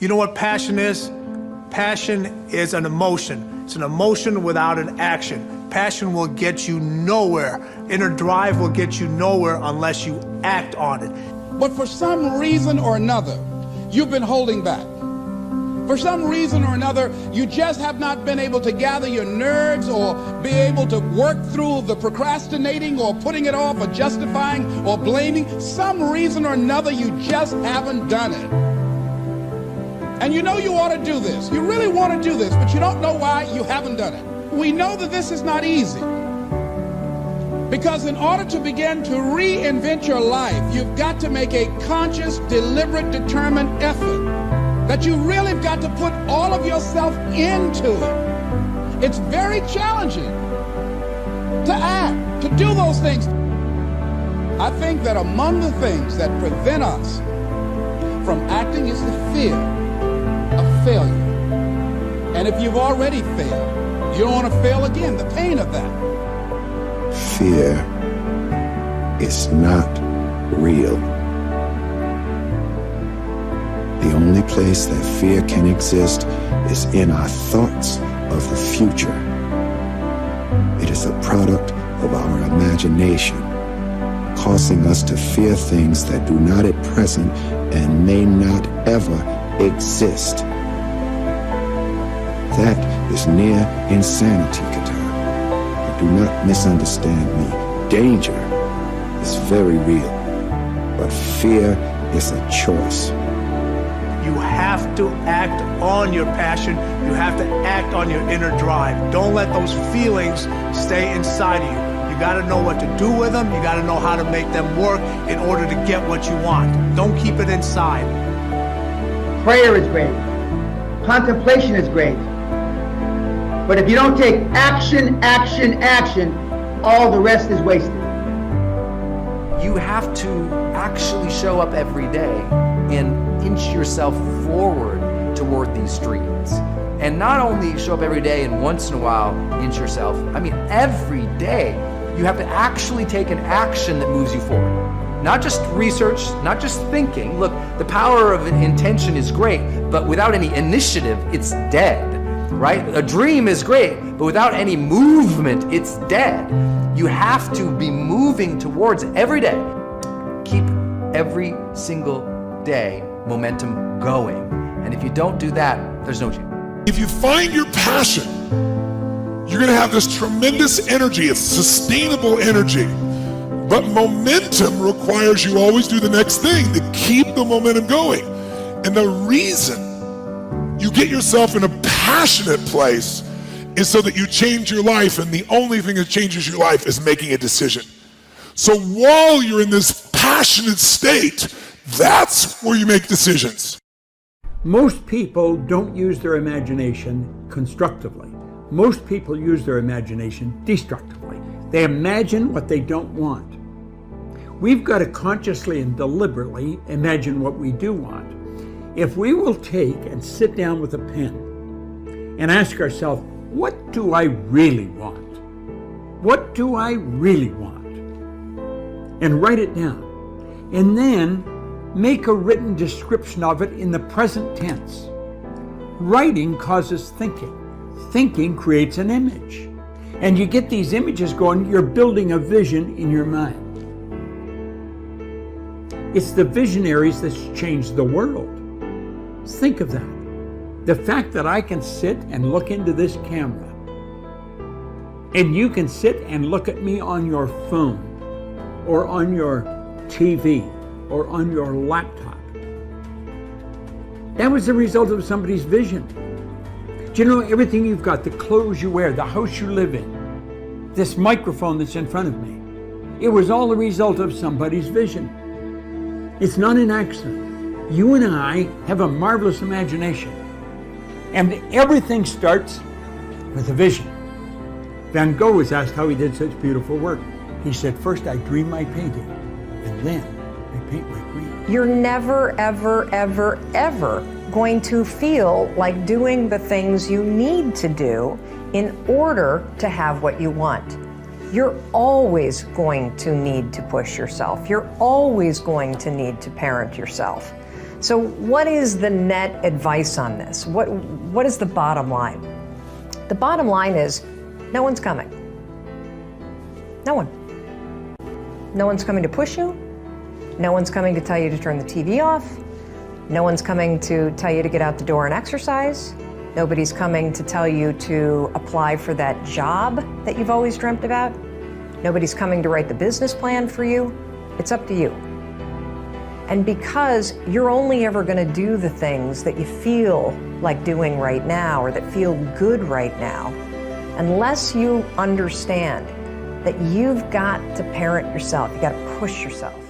You know what passion is? Passion is an emotion. It's an emotion without an action. Passion will get you nowhere. Inner drive will get you nowhere unless you act on it. But for some reason or another, you've been holding back. For some reason or another, you just have not been able to gather your nerves or be able to work through the procrastinating or putting it off or justifying or blaming. Some reason or another, you just haven't done it. And you know you ought to do this. You really want to do this, but you don't know why you haven't done it. We know that this is not easy. Because in order to begin to reinvent your life, you've got to make a conscious, deliberate, determined effort. That you really got to put all of yourself into it. It's very challenging to act, to do those things. I think that among the things that prevent us from acting is the fear of failure. And if you've already failed, you don't want to fail again, the pain of that. Fear is not real. The only place that fear can exist is in our thoughts of the future. It is a product of our imagination, causing us to fear things that do not at present and may not ever exist. That is near insanity, Qatar. But do not misunderstand me. Danger is very real, but fear is a choice. You have to act on your passion. You have to act on your inner drive. Don't let those feelings stay inside of you. You got to know what to do with them. You got to know how to make them work in order to get what you want. Don't keep it inside. Prayer is great. Contemplation is great. But if you don't take action, all the rest is wasted. You have to actually show up every day and inch yourself forward toward these dreams. And not only show up every day and once in a while inch yourself, I mean every day you have to actually take an action that moves you forward. Not just research, not just thinking. Look, the power of intention is great, but without any initiative, it's dead, right? A dream is great, but without any movement, it's dead. You have to be moving towards it every day. Keep every single day momentum going. And if you don't do that, there's no change. If you find your passion, you're going to have this tremendous energy. It's sustainable energy. But momentum requires you always do the next thing to keep the momentum going. And the reason you get yourself in a passionate place is so that you change your life, and the only thing that changes your life is making a decision. So while you're in this passionate state, that's where you make decisions. Most people don't use their imagination constructively. Most people use their imagination destructively. They imagine what they don't want. We've got to consciously and deliberately imagine what we do want. If we will take and sit down with a pen and ask ourselves, what do I really want? What do I really want? And write it down. And then make a written description of it in the present tense. Writing causes thinking. Thinking creates an image. And you get these images going, you're building a vision in your mind. It's the visionaries that's changed the world. Think of that. The fact that I can sit and look into this camera, and you can sit and look at me on your phone, or on your TV, or on your laptop. That was the result of somebody's vision. Do you know everything you've got, the clothes you wear, the house you live in, this microphone that's in front of me, it was all the result of somebody's vision. It's not an accident. You and I have a marvelous imagination. And everything starts with a vision. Van Gogh was asked how he did such beautiful work. He said, first I dream my painting, and then I paint my dream. You're never, ever, ever, ever going to feel like doing the things you need to do in order to have what you want. You're always going to need to push yourself. You're always going to need to parent yourself. So what is the net advice on this? What is the bottom line? The bottom line is no one's coming. No one. No one's coming to push you. No one's coming to tell you to turn the TV off. No one's coming to tell you to get out the door and exercise. Nobody's coming to tell you to apply for that job that you've always dreamt about. Nobody's coming to write the business plan for you. It's up to you. And because you're only ever going to do the things that you feel like doing right now or that feel good right now, unless you understand that you've got to parent yourself, you got to push yourself.